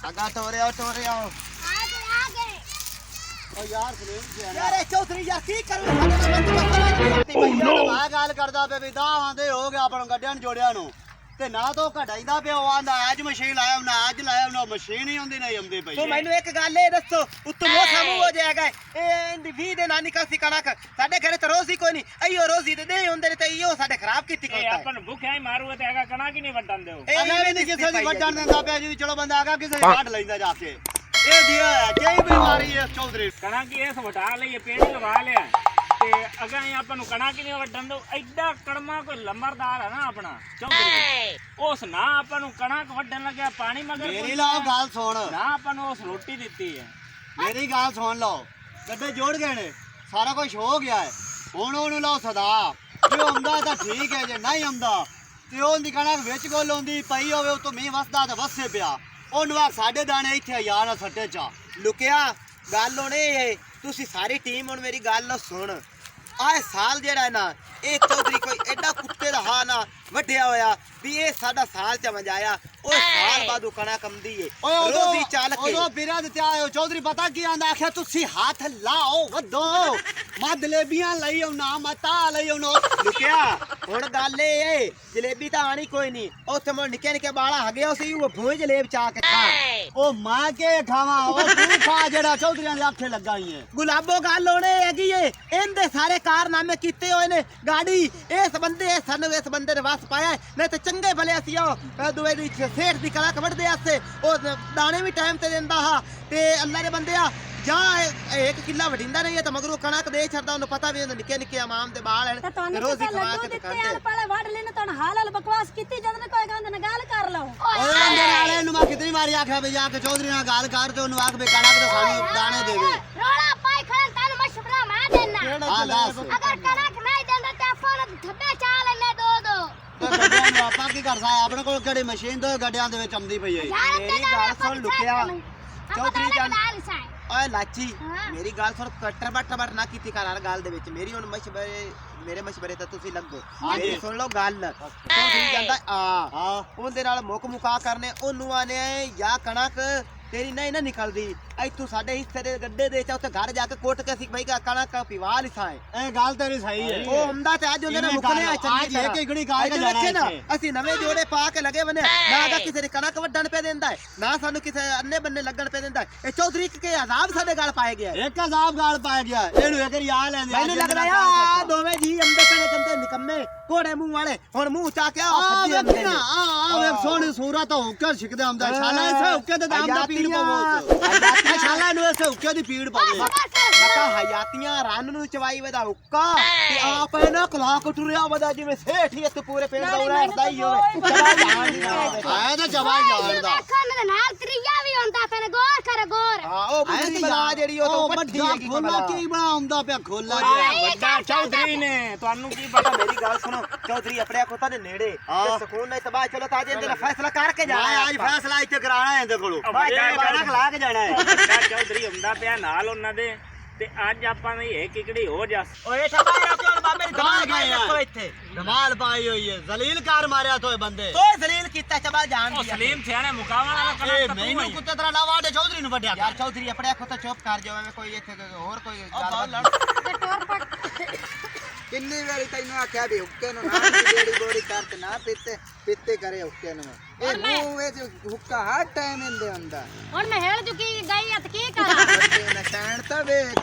आगा टोरे आओ आगे ओ यार सलीम जी यार ਇਹ ਚੌਧਰੀ ਯਾਰ ਕੀ ਕਰੂ ਮੈਂ ਗੱਲ ਕਰਦਾ ਪਿਆ ਵੀ ਦਾ ਆਂਦੇ ਹੋ ਗਿਆ ਆਪਣ ਗੱਡਿਆਂ ਨੂੰ ਜੋੜਿਆਂ ਨੂੰ ਤੇ ਨਾ ਤੋਂ ਘਟਾਈਦਾ ਪਿਆ ਉਹ ਆਂਦਾ ਅੱਜ ਮਸ਼ੀਨ ਲਾਇਆ ਨਾ ਅੱਜ ਲਾਇਆ ਨਾ ਮਸ਼ੀਨ ਹੀ ਹੁੰਦੀ ਨਹੀਂ ਆਉਂਦੀ ਪਈ ਤੂੰ ਮੈਨੂੰ ਇੱਕ ਗੱਲ ਇਹ ਦੱਸੋ ਉੱਤੋਂ ਮੋਸਾ ਮੂੰਹ ਹੋ ਜਾਏਗਾ ਇਹ ਇੰਦੀ 20 ਦੇ ਨਾ ਨਿਕਲ ਸੀ ਕਣਕ ਸਾਡੇ ਘਰੇ ਤਾਂ ਰੋਜ਼ ਹੀ ਕੋਈ ਨਹੀਂ ਅਈਓ ਰੋਜ਼ੀ ਦੇ ਦੇ ਹੁੰਦੇ ਨੇ ਤੇ ਇਹੋ ਸਾਡੇ ਖਰਾਬ ਕੀਤੀ ਇਹ ਕਰਤਾ ਆਪਾਂ ਨੂੰ ਭੁੱਖਿਆ ਹੀ ਮਾਰੂਗਾ ਤੇ ਹੈਗਾ ਕਣਾ ਕੀ ਨਹੀਂ ਵੱਟਣ ਦਿਓ ਅਗਾ ਵੀ ਨਹੀਂ ਕਿਸੇ ਦੀ ਵੱਡਣ ਦਿੰਦਾ ਪਿਆ ਜੀ ਚਲੋ ਬੰਦਾ ਆਗਾ ਕਿਸੇ ਦੀ ਵੱਢ ਲੈਂਦਾ ਜਾ ਕੇ ਇਹ ਦਿਆ ਹੈ ਕਈ ਬਿਮਾਰੀ ਹੈ ਚੌਧਰੀ ਕਣਾ ਕੀ ਇਸ ਵਟਾ ਲਈਏ ਪੇੜ ਲਵਾ ਲਿਆ ਤੇ ਅਗਾ ਹੀ ਆਪਾਂ ਨੂੰ ਕਣਾ ਕੀ ਨਹੀਂ ਵੱਟਣ ਦਿਓ ਐਡਾ ਕੜਮਾ ਕੋਈ ਲੰਬਰਦਾਰ ਹੈ ਨਾ ਆਪਣਾ ਚੌਧਰੀ ਉਸ ਨਾ ਆਪਾਂ ਨੂੰ ਕਣਕ ਵੱਢਣ ਲੱਗਿਆ ਪਾਣੀ ਮਗਰ ਮੇਰੀ ਲਾਓ ਗੱਲ ਸੁਣ ਨਾ ਆਪਾਂ ਨੂੰ ਉਸ ਰੋਟੀ ਦਿੱਤੀ ਹੈ ਮੇਰੀ ਗੱਲ ਸੁਣ ਲਓ ਗੱਡੇ ਜੋੜ ਗਏ ਨੇ ਸਾਰਾ ਕੁਝ ਹੋ ਗਿਆ ਹੈ ਹੁਣ ਉਹਨੂੰ ਲਾਓ ਸਦਾ ਜੇ ਆਉਂਦਾ ਤਾਂ ਠੀਕ ਹੈ ਜੇ ਨਹੀਂ ਆਉਂਦਾ ਤੇ ਉਹ ਨਿਕਣਾ ਵਿੱਚ ਗੋਲ ਆਉਂਦੀ ਪਈ ਹੋਵੇ ਉਤੋਂ ਮੀਂਹ ਵਸਦਾ ਤਾਂ ਵਸੇ ਪਿਆ ਉਹਨੂੰ ਆ ਸਾਡੇ ਦਾਣੇ ਇੱਥੇ ਯਾਰ ਨਾਲ ਸੱਟੇ ਚਾ ਲੁਕਿਆ ਗੱਲ ਹੋਣੇ ਇਹ ਤੁਸੀਂ ਸਾਰੀ ਟੀਮ ਹੁਣ ਮੇਰੀ ਗੱਲ ਸੁਣ ਆਹ ਸਾਲ ਜਿਹੜਾ ਨਾ ਇਹ ਚੌਧਰੀ ਕੋਈ ਐਡਾ ਕੁੱਤੇ ਦਾ ਹਾਂ ਨਾ ਵੱਢਿਆ ਹੋਇਆ ਵੀ ਇਹ ਸਾਡਾ ਸਾਲ ਚ ਵਜਾਇਆ ਉਹ ਸਾਲ ਬਾਅਦ ਕਣਾ ਕੰਮਦੀ ਏ ਰੋਜ਼ੀ ਚੱਲ ਕੇ ਉਦੋਂ ਵੀਰਾਂ ਦਿੱਤੇ ਆਇਓ ਚੌਧਰੀ ਪਤਾ ਕੀ ਆਂਦਾ ਆਖਿਆ ਤੁਸੀਂ ਹੱਥ ਲਾਓ ਵਧੋ ਮੈਂ ਜਲੇਬੀਆਂ ਲਈ ਆਉਣਾ ਮੈਂ ਤਾਂ ਲਈ ਆਉਣਾ ਲੁਕਿਆ ਹੁਣ ਗੱਲ ਇਹ ਏ ਜਲੇਬੀ ਤਾਂ ਆਣੀ ਕੋਈ ਨਹੀਂ ਉੱਥੇ ਮੋ ਨਿੱਕੇ ਨਿੱਕੇ ਬਾਲਾ ਹਗਿਆ ਸੀ ਉਹ ਭੂਏ ਜਲੇਬ ਚਾ ਕੇ ਖਾ ਉਹ ਮਾਂ ਕੇ ਖਾਵਾਂ ਉਹ ਤੂੰ ਖਾ ਜਿਹੜਾ ਚੌਧਰੀਆਂ ਦੇ ਆਖੇ ਲੱਗਾ ਹੀ ਹੈ ਗੁਲਾਬੋ ਗੱਲ ਹੋਣੇ ਹੈਗੀ ਏ ਇਹਦੇ ਸਾਰੇ ਕਾਰਨਾਮੇ ਕੀਤੇ ਹੋਏ ਨੇ ਗਾੜੀ ਇਸ ਬੰਦੇ ਨੇ ਵਸ ਪਾਇਆ ਨਹੀਂ ਤੇ ਚੰਗੇ ਭਲੇ ਅਸੀਂ ਉਹ ਦੁਏ ਦੀ ਸੇਠ ਦੀ ਕਣਕ ਵੱਢਦੇ ਆਸੇ ਉਹ ਦਾਣੇ ਵੀ ਟਾਈਮ ਤੇ ਦਿੰਦਾ ਹਾਂ ਤੇ ਅੱਲਾ ਦੇ ਬੰਦਿਆ ਜਾਂ ਇੱਕ ਕਿੱਲਾ ਵਢਿੰਦਾ ਨਹੀਂ ਤਾਂ ਮਗਰੋਂ ਕਣਕ ਦੇ ਛੱਡਦਾ ਉਹਨੂੰ ਪਤਾ ਵੀ ਹੁੰਦਾ ਨਿੱਕੇ ਨਿੱਕੇ ਆਮਾਮ ਦੇ ਬਾਲ ਹਨ ਤੇ ਰੋਜ਼ੀ ਖਵਾ ਕੇ ਖਾਂਦੇ ਪਹਿਲੇ ਵੱਢ ਲੈਣ ਤਾਂ ਹਾਲ ਬਕਵਾਸ ਕੀਤੀ ਜਦ ਨਾ ਕੋਈ ਕਹਿੰਦਾ ਨਾ ਗੱਲ ਕਰ ਲਓ ਓਏ ਬੰਦੇ ਨਾਲੇ ਨੂੰ ਮੈਂ ਕਿਤਨੀ ਵਾਰੀ ਆਖਿਆ ਵੀ ਜਾ ਕੇ ਚੌਧਰੀ ਨਾਲ ਗੱਲ ਕਰ ਤੇ ਉਹਨੂੰ ਆਖ ਵੀ ਕਣਕ ਦੇ ਸਾਨੂੰ ਦਾਣੇ ਦੇਵੇ ਰੋਲਾ ਪਾਈ ਖੜਨ ਤੈਨੂੰ ਮਸ਼ਵਰਾ ਮੈਂ ਦੇਣਾ ਹਾਂ ਦੱਸ ਅਗਰ ਕਣਕ ਨਹੀਂ ਦਿੰਦਾ ਤੇ ਆਪਾਂ ਨੂੰ ਥੱਬੇ ਚਾ ਲੈਣੇ ਦੋ ਤੇ ਗੱਡਿਆਂ ਨੂੰ ਆਪਾਂ ਕੀ ਕਰ ਸਕਦੇ ਆਪਣੇ ਕੋਲ ਕਿਹੜੀ ਮਸ਼ੀਨ ਦੋ ਗੱਡਿਆਂ ਦੇ ਵਿੱਚ ਆਉਂਦੀ ਪਈ ਹੈ ਮੇਰੀ ਗੱਲ ਸੁਣ ਲੁਕਿਆ ਚੌਧਰੀ ਜਾਨ ਲਾਲ ਸਾਈ ਓਏ ਲਾਚੀ ਮੇਰੀ ਗੱਲ ਸੁਣ ਟੱਬਰ ਨਾ ਕੀਤੀ ਕਰ ਗੱਲ ਦੇ ਵਿੱਚ ਮੇਰੀ ਹੁਣ ਮੇਰੇ ਮਸ਼ਵਰੇ ਤਾਂ ਤੁਸੀਂ ਲੱਗੋ ਮੇਰੀ ਸੁਣ ਲਓ ਗੱਲ ਚੌਧਰੀ ਜਾਂਦਾ ਆ ਉਹਦੇ ਨਾਲ ਮੁੱਕ ਮੁਕਾ ਕਰਨੇ ਉਹਨੂੰ ਆਨੇ ਜਾਂ ਕਣਕ ਤੇਰੀ ਨਹੀਂ ਨਾ ਨਿਕਲਦੀ ਇੱਥੋਂ ਸਾਡੇ ਹਿੱਸੇ ਦੇ ਗੱਡੇ ਦੇ ਚਾ ਉੱਥੇ ਘਰ ਜਾ ਕੇ ਕੋਟ ਕੇ ਅਸੀਂ ਬਈ ਕਣਕ ਪਿਵਾ ਲਿਸਾਏ ਇਹ ਗੱਲ ਤੇਰੀ ਸਹੀ ਹੈ ਉਹ ਹੁੰਦਾ ਤੇ ਅੱਜ ਉਹਦੇ ਨਾਲ ਮੁੱਕਨੇ ਆ ਚੰਗੀ ਇੱਕ ਇਕੜੀ ਕਾਇ ਕੇ ਜਾਣਾ ਨਾ ਅਸੀਂ ਨਵੇਂ ਜੋੜੇ ਪਾ ਕੇ ਲਗੇ ਬਨੇ ਨਾ ਦਾ ਕਿਸੇ ਦੀ ਕਣਕ ਵੱਢਣ ਪੈ ਦਿੰਦਾ ਹੈ ਨਾ ਸਾਨੂੰ ਕਿਸੇ ਅੰਨੇ ਬੰਨੇ ਲੱਗਣ ਪੈ ਦਿੰਦਾ ਇਹ ਚੌਧਰੀ ਕੇ ਆਜ਼ਾਬ ਸਾਡੇ ਗਲ ਪਾਏ ਗਿਆ ਇੱਕ ਅਜ਼ਾਬ ਗਾਲ ਪਾਇਆ ਗਿਆ ਇਹਨੂੰ ਇੱਕ ਯਾਦ ਲੈਂਦੇ ਮੈਨੂੰ ਲੱਗਦਾ ਆ ਦੋਵੇਂ ਜੀ ਅੰਦੇ ਪਏ ਕੰਦੇ ਨਿਕੰਮੇ ਕੋੜੇ ਮੂੰਹ ਵਾਲੇ ਹੁਣ ਮੂੰਹ ਚਾ ਕੇ ਆ ਫੱਜੀ ਅੰਦੇ ਨੇ ਵੇਖ ਸੋਹਣੀ ਸੂਰਤ ਹੁੱਕਾ ਛਿਕਦਾ ਹੁੰਦਾ ਛਾਲਾ ਇਸੇ ਹੁੱਕੇ ਦੇ ਦਾਮ ਦਾ ਪੀੜ ਪਵੋ ਛਾਲਾ ਨੂੰ ਇਸੇ ਹੁੱਕੇ ਦੀ ਪੀੜ ਪਵੇ ਮਤਾ ਹਯਾਤੀਆਂ ਰਨ ਨੂੰ ਚਵਾਈ ਵਦਾ ਹੁੱਕਾ ਤੇ ਆਪ ਇਹਨਾਂ ਕਲਾ ਕਟੁਰਿਆ ਵਦਾ ਜਿਵੇਂ ਸੇਠ ਹੀ ਇੱਥੇ ਪੂਰੇ ਪਿੰਡ ਦਾ ਉੜਦਾ ਹੀ ਹੋਵੇ ਚਲਾ ਜਾਣ ਨਹੀਂ ਆਇਆ ਤਾਂ ਜਵਾਈ ਜਾਣਦਾ ਅੱਖਾਂ ਨਾਲ ਤਰੀਆ ਵੀ ਹੁੰਦਾ ਫਿਰ ਗੌਰ ਕਰ ਗੌਰ ਹਾਂ ਉਹ ਬੁੱਢੀ ਬਲਾ ਜਿਹੜੀ ਉਹ ਤੋਂ ਪੱਠੀ ਹੈਗੀ ਖੋਲਾ ਕੀ ਬਣਾਉਂਦਾ ਪਿਆ ਖੋਲਾ ਵੱਡਾ ਚੌਧਰੀ ਨੇ ਤੁਹਾਨੂੰ ਕੀ ਪਤਾ ਮੇਰੀ ਗੱਲ ਸੁਣੋ ਚੌਧਰੀ ਆਪਣੇ ਕੋਤਾ ਦੇ ਨੇੜੇ ਤੇ ਸਕੂਨ ਨਾਲ ਤਬਾਹ ਚਲੋ ਤਾਂ ਇਹਦੇ ਨਾਲ ਫੈਸਲਾ ਕਰਕੇ ਜਾਣਾ ਅੱਜ ਫੈਸਲਾ ਇੱਥੇ ਕਰਾਣਾ ਹੈ ਇਹਦੇ ਕੋਲੋਂ ਵੱਡਾ ਖਲਾ ਕੇ ਜਾਣਾ ਹੈ ਚੌਧਰੀ ਹੁੰਦਾ ਪਿਆ ਨਾਲ ਉਹਨਾਂ ਦੇ ਤੇ ਅੱਜ ਆਪਾਂ ਨੇ ਇਹ ਕਿਕੜੀ ਹੋ ਜਾ ਓਏ ਠੱਪਾ ਰੱਖਿਓ ਬਾਬੇ ਦੀ ਕਮਾਲ ਦਮਾਲ ਗਏ ਰੱਖੋ ਇੱਥੇ ਧਮਾਲ ਪਾਈ ਹੋਈ ਹੈ ਜ਼ਲੀਲ ਕਾਰ ਮਾਰਿਆ ਤੋਏ ਬੰਦੇ ਤੋਏ ਜ਼ਲੀਲ ਕੀਤਾ ਚਬਾ ਜਾਣ ਉਹ ਦੀ ਸਲੀਮ ਸਿਆਣੇ ਮੁਕਾਵਣ ਵਾਲਾ ਇਹ ਕਣਕ ਮੈਨੂੰ ਕੁੱਤੇ ਤਰ੍ਹਾਂ ਨਾ ਵਾੜੇ ਚੌਧਰੀ ਨੂੰ ਵੱਡਿਆ ਯਾਰ ਚੌਧਰੀ ਆਪਣੇ ਕੋਤਾ ਚੁੱਪ ਕਰ ਜਾਓ ਐਵੇਂ ਕੋਈ ਇੱਥੇ ਹੋਰ ਕੋਈ ਗੱਲ ਕਿੰਨੀ ਵਾਰੀ ਤੈਨੂੰ ਆਖਿਆ ਵੀ ਹੁੱਕੇ ਨੂੰ ਨਾ ਜਿਹੜੀ ਬੋੜੀ ਕਰਤ ਨਾ ਪਿੱਤੇ ਕਰੇ ਹੁੱਕੇ ਨੂੰ ਇਹ ਮੂੰਹ ਵਿੱਚ ਹੁੱਕਾ ਹਰ ਟਾਈਮ ਇੰਦੇ ਹੁੰਦਾ ਹੁਣ ਮੈਂ ਹਿਲ ਚੁੱਕੀ ਗਈ ਆ ਤੇ ਕੀ ਕਰਾਂ ਤੇ ਨਸ਼ਾਨ ਤਾਂ ਵੇ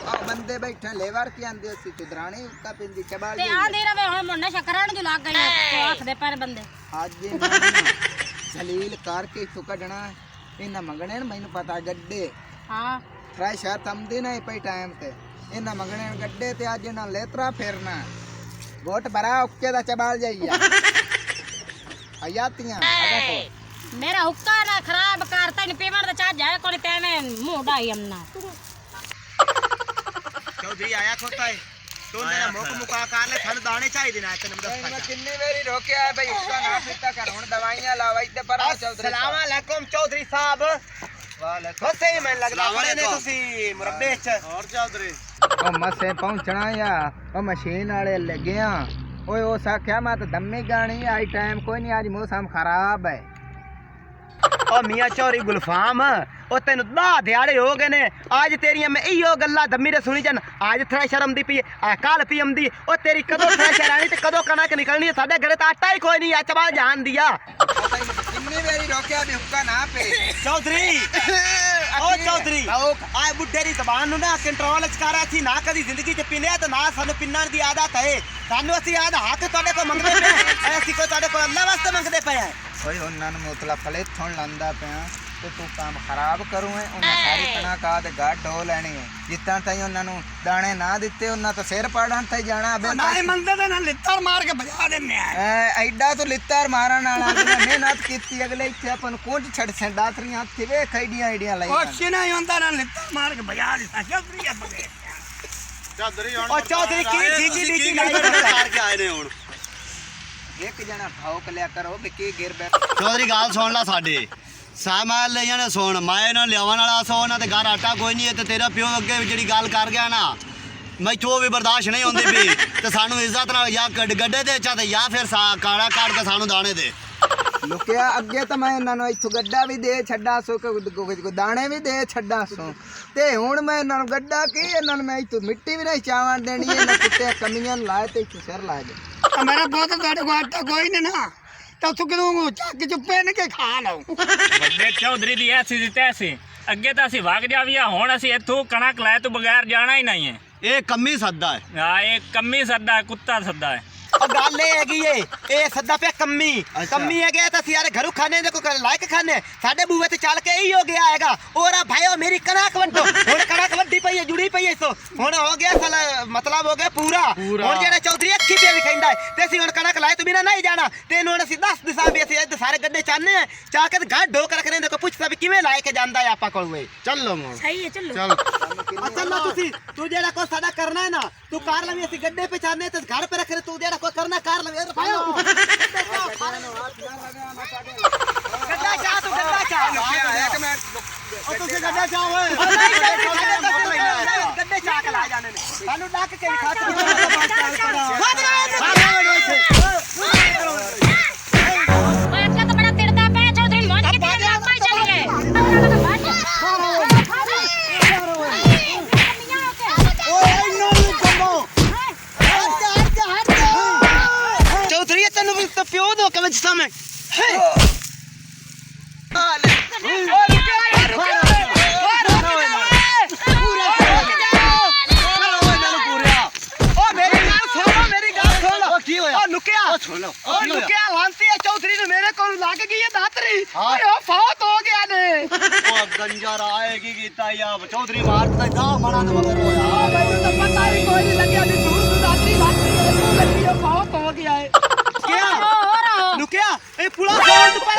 ਬੰਦੇ ਬੈਠੇ ਲੇਵਰ ਕੀ ਆਂਦੇ ਸੀ ਚੁਦਰਾਣੀ ਹੁੱਕਾ ਪਿੰਦੀ ਚਬਾਲ ਤੇ ਆਂਦੇ ਰਵੇ ਹੁਣ ਮੁੰਡਾ ਸ਼ਕਰਾਂ ਨੂੰ ਲੱਗ ਗਈ ਤੇ ਆਖਦੇ ਪਰ ਬੰਦੇ ਅੱਜ ਜ਼ਲੀਲ ਕਰਕੇ ਇੱਥੋਂ ਕੱਢਣਾ ਇਹਨਾਂ ਮੰਗਣੇ ਨੇ ਮੈਨੂੰ ਪਤਾ ਗੱਡੇ ਹਾਂ ਫਰੈਸ਼ ਆ ਤਮਦੀ ਨਹੀਂ ਪਈ ਟਾਈਮ ਤੇ ਇਹਨਾਂ ਮੰਗਣੇ ਨੇ ਗੱਡੇ ਤੇ ਅੱਜ ਇਹਨਾਂ ਲੇਤਰਾ ਫੇਰਨਾ ਗੋਟ ਭਰਾ ਉੱਕੇ ਦਾ ਚਬਾਲ ਜਾਈਆ ਹਯਾਤੀਆਂ ਅਗਾ ਮੇਰਾ ਹੁੱਕਾ ਨਾ ਖਰਾਬ ਕਰਤਾ ਨਹੀਂ ਪੀਵਣ ਦਾ ਚਾਹ ਜਾਏ ਕੋਈ ਤੈਵੇਂ ਮੂੰਹ ਢਾਈ ਅੰਨਾ ਚੌਧਰੀ ਆਇਆ ਖੋਤਾ ਹੈ ਤੂੰ ਮੇਰਾ ਮੁੱਕ ਮੁਕਾ ਕਰ ਲੈ ਸਾਨੂੰ ਦਾਣੇ ਚਾਹੀਦੇ ਨਾ ਤੈਨੂੰ ਮੈਂ ਦੱਸਦਾ ਕਿੰਨੀ ਵਾਰੀ ਰੋਕਿਆ ਹੈ ਬਈ ਹੁੱਕਾ ਨਾ ਪੀਤਾ ਕਰ ਹੁਣ ਦਵਾਈਆਂ ਲਾਵਾ ਇੱਥੇ ਪਰ ਚੌਧਰੀ अस्सलाम वालेकुम चौधरी साहब वालेकुम सही मैं लगदा पड़े ने ਤੁਸੀਂ ਮੁਰੱਬੇ ਚ ਹੋਰ ਚੌਧਰੀ ਉਹ ਮਸੇ ਪਹੁੰਚਣਾ ਆ ਉਹ ਮਸ਼ੀਨ ਵਾਲੇ ਲੱਗਿਆ ਓਏ ਉਹ ਸਾਖਿਆ ਮੈਂ ਤਾਂ ਦਮੀ ਗਾਣੀ ਆਈ ਟਾਈਮ ਕੋਈ ਨਹੀਂ ਅੱਜ ਮੌਸਮ ਖਰਾਬ ਹੈ ओ मियां चौरी गुलफाम ओ तेन 10 दिहाड़े हो गए ने आज तेरियां मैं इहो गल्ला दम्मी रे सुनी जन आज थ्रैशर आंदी पई कल पी आंदी ओ तेरी कदों थ्रैशर आनी ते कदों कणक निकलनी है साडे घरे तो आटा ही कोई नहीं अचबा जान दिया कितनी बारी रोकिया भी हुक्का ना पे चौधरी ओ चौधरी आए बुढ़े दी जबान नु ना कंट्रोल च कर थी ना कदी जिंदगी च पिनिया ते ना सानू पिन्नण दी आदत है सानू असि आद हक तोड़े को मंगदे पे असि को तोड़े को अल्लाह वास्ते मंगदे पे ओए ਉਹਨਾਂ ਨੂੰ ਮੁਤਲਾ ਫਲੇ ਥੋਣ ਲੰਦਾ ਪਿਆ ਤੇ ਤੂੰ ਕੰਮ ਖਰਾਬ ਕਰੂ ਹੈ ਉਹਨਾਂ ਸਾਰੀ ਕਣਕ ਆ ਤੇ ਗਾੜ ਢੋ ਲੈਣੀ ਹੈ ਜਿੱਤਾਂ ਤਾਈ ਉਹਨਾਂ ਨੂੰ ਦਾਣੇ ਨਾ ਦਿੱਤੇ ਉਹਨਾਂ ਤਾਂ ਸਿਰ ਪਾੜਨ ਤੇ ਜਾਣਾ ਅਬੇ ਨਾਲੇ ਮੰਗਦੇ ਤੇ ਨਾ ਲਿੱਤਰ ਮਾਰ ਕੇ ਭਜਾ ਦਿੰਨੇ ਆ ਐਡਾ ਤੂੰ ਲਿੱਤਰ ਮਾਰਨ ਵਾਲਾ ਜਿਹਨੇ ਮਿਹਨਤ ਕੀਤੀ ਅਗਲੇ ਇੱਥੇ ਆਪਾਂ ਨੂੰ ਕੁਝ ਛੱਡ ਸੰਡਾਤਰੀਆਂ ਹੱਥ ਵੇਖ ਆਈਡੀਆਂ ਆਈਡੀਆਂ ਲਈ ਉਹ ਕਿਨਾ ਹੀ ਹੁੰਦਾ ਨਾ ਲਿੱਤਰ ਮਾਰ ਕੇ ਭਜਾ ਦਿੱਤਾ ਚੌਧਰੀ ਆ ਬਗੇ ਚੌਧਰੀ ਹੁਣ ਉਹ ਚੌਧਰੀ ਕੀ ਜੀ ਲਾਈ ਕਰਕੇ ਆਏ ਨੇ ਹੁਣ ਇੱਕ ਜਣਾ ਭੌਕ ਲਿਆ ਕਰੋ ਵੀ ਕੀ ਗਿਰ ਬੈ ਚੌਧਰੀ ਗੱਲ ਸੁਣ ਲੈ ਸਾਡੇ ਸਾਮਾਨ ਲੈ ਜਾਣੇ ਸੁਣ ਮੈਂ ਇਹਨਾਂ ਲਿਆਉਣ ਵਾਲਾ ਸੋ ਉਹਨਾਂ ਤੇ ਘਰ ਆਟਾ ਕੋਈ ਨਹੀਂ ਹੈ ਤੇ ਤੇਰਾ ਪਿਓ ਅੱਗੇ ਜਿਹੜੀ ਗੱਲ ਕਰ ਗਿਆ ਨਾ ਮੈਥੋਂ ਵੀ ਬਰਦਾਸ਼ਤ ਨਹੀਂ ਹੁੰਦੀ ਵੀ ਤੇ ਸਾਨੂੰ ਇੱਜ਼ਤ ਨਾਲ ਜਾਂ ਗੱਡੇ ਦੇ ਚਾ ਤੇ ਜਾਂ ਫਿਰ ਕਾੜਾ ਕਾੜ ਕੇ ਸਾਨੂੰ ਦਾਣੇ ਦੇ ਲੁਕਿਆ ਅੱਗੇ ਤਾਂ ਮੈਂ ਇਹਨਾਂ ਨੂੰ ਇੱਥੋਂ ਗੱਡਾ ਵੀ ਦੇ ਛੱਡਾ ਸੋ ਕੋ ਦਾਣੇ ਵੀ ਦੇ ਛੱਡਾ ਸੋ ਤੇ ਹੁਣ ਮੈਂ ਇਹਨਾਂ ਨੂੰ ਗੱਡਾ ਕੀ ਇਹਨਾਂ ਨੂੰ ਮੈਂ ਇੱਥੋਂ ਮਿੱਟੀ ਵੀ ਨਹੀਂ ਚਾਵਣ ਦੇਣੀ ਇਹਨਾਂ ਕੁੱਤੇ ਕਮੀਆਂ ਲਾਏ ਤੇ ਇੱਥੇ ਸਿਰ ਲਾ ਦੇ ਮੇਰਾ ਬਹੁਤ ਤੁਹਾਡੇ ਕੋਲ ਆਟਾ ਕੋਈ ਨਹੀਂ ਨਾ ਤਾਂ ਤੂੰ ਕਿਦੋਂ ਚੱਕ ਚੁੱਪੇ ਨੇ ਕੇ ਖਾ ਲਓ ਵੱਡੇ ਚੌਧਰੀ ਦੀ ਐਸੀ ਦੀ ਤੈਸੀ ਅੱਗੇ ਤਾਂ ਅਸੀਂ ਵਗ ਜਾਵੀਆਂ ਹੁਣ ਅਸੀਂ ਇੱਥੋਂ ਕਣਕ ਲੈ ਤੋਂ ਬਗੈਰ ਜਾਣਾ ਹੀ ਨਹੀਂ ਹੈ ਇਹ ਕੰਮੀ ਸੱਦਾ ਹੈ ਹਾਂ ਇਹ ਕੰਮੀ ਸੱਦਾ ਹੈ ਕੁੱਤਾ ਸੱਦਾ ਹੈ ਉਹ ਗੱਲ ਇਹ ਹੈਗੀ ਏ ਇਹ ਸੱਦਾ ਪਿਆ ਕੰਮੀ ਕੰਮੀ ਹੈਗਾ ਤਾਂ ਅਸੀਂ ਯਾਰ ਘਰੋਂ ਖਾਣੇ ਦੇ ਕੋਈ ਲਾਇਕ ਖਾਣੇ ਸਾਡੇ ਬੂਹੇ ਤੇ ਚੱਲ ਕੇ ਹੀ ਹੋ ਗਿਆ ਹੈਗਾ ਔਰਾ ਭਾਈਓ ਮੇਰੀ ਕਣਕ ਵੰਡੋ ਹੁਣ ਕਣਕ ਵੱਡੀ ਪਈ ਹੈ ਜੁੜੀ ਪਈ ਹੈ ਸੋ ਹੁਣ ਹੋ ਗਿਆ ਸਾਲਾ ਮਤਲਬ ਹੋ ਗਿਆ ਪੂਰਾ ਹੁਣ ਜਿਹੜਾ ਚੌਧਰੀ ਅੱਖੀ ਪਿਆ ਵੀ ਖੈਂਦਾ ਤੇ ਅਸੀਂ ਹੁਣ ਕਣਕ ਲਾਏ ਤੋਂ ਬਿਨਾ ਨਹੀਂ ਜਾਣਾ ਤੇ ਇਹਨੂੰ ਹੁਣ ਅਸੀਂ ਦੱਸ ਦਿਸਾਂ ਵੀ ਅਸੀਂ ਇੱਥੇ ਸਾਰੇ ਗੱਡੇ ਚਾਹਨੇ ਆ ਚਾਹ ਕੇ ਘਰ ਢੋਕ ਰੱਖਣੇ ਦੇ ਕੋ ਪੁੱਛਦਾ ਵੀ ਕਿਵੇਂ ਲਾਇ ਕੇ ਜਾਂਦਾ ਹੈ ਆਪਾਂ ਕੋਲ ਵੇ ਚੱਲੋ ਮੋੜ ਸਹੀ ਹੈ ਚਲੋ ਚੱਲ ਤੁਸੀਂ ਤੂੰ ਜਿਹੜਾ ਕੋ ਸਾਡਾ ਕਰਨਾ ਹੈ ਨਾ ਤੂੰ ਕਾਰ ਲਵੀ ਅਸੀਂ ਗੱਡੇ पे चाहने तो घर पे रख रहे तू जेड़ा कोई करना कार लवे भाई गड्ढा चाह तू गड्ढा चाह एक मिनट ओ तू गड्ढा चाह ओए गड्ढे चाह के ला जाने ने सानू डाक के ओए ਅੱਗੇ ਤਾਂ ਬੜਾ ਤਿੜਦਾ ਪਿਆ ਚੌਧਰੀ ਮੋਜ ਕੇ ਤੇਰੇ ਆਪਾਂ ਹੀ ਚਲੇ ਗਏ चौधरी तेन तो प्यो दो कम समय चौधरी ने मेरे को लग गई है दातरी फौत हो गया ने गंजार आएगी गीता या चौधरी मारता जा मना तो मगर होया तो पता ही कोई नहीं लगे अभी दूर दातरी लगी है फौत हो गया है क्या लुकिया ए पूरा गोल्ड पर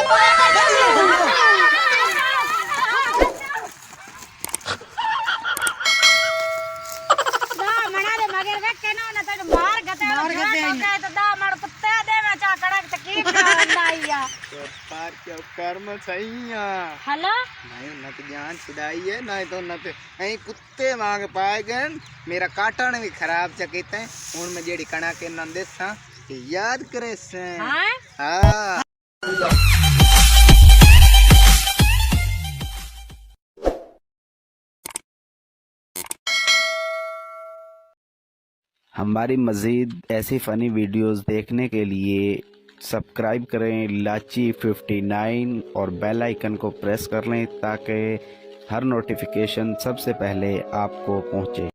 ਦਾ ਮਣਾ ਦੇ ਮਗਰ ਵੇਖ ਕੇ ਨਾ ਤੈਨੂੰ ਮਾਰ ਗਤੇ ਤਾਂ ਦਾ ਮੜ ਕੁੱਤੇ ਦੇ ਵਿੱਚ ਆ ਕੜਕ ਤੇ ਕੀ ਕਰਨਾ ਆਈਆ पार के कर्म सही है ਹਲੋ नहीं उन्हें तो जान छुड़ाई है नहीं तो उन्हें तो ऐ कुत्ते मांग पाए गए मेरा काटन भी खराब चकीते हूं मैं जेड़ी कणा के ना देसा याद करे से ਹਾਂ हां हमारी मज़ीद ऐसी फ़नी वीडियोस देखने के लिए सब्सक्राइब करें लाची 59 और बेल आइकन को प्रेस कर लें ताकि हर नोटिफिकेशन सबसे पहले आपको पहुंचे।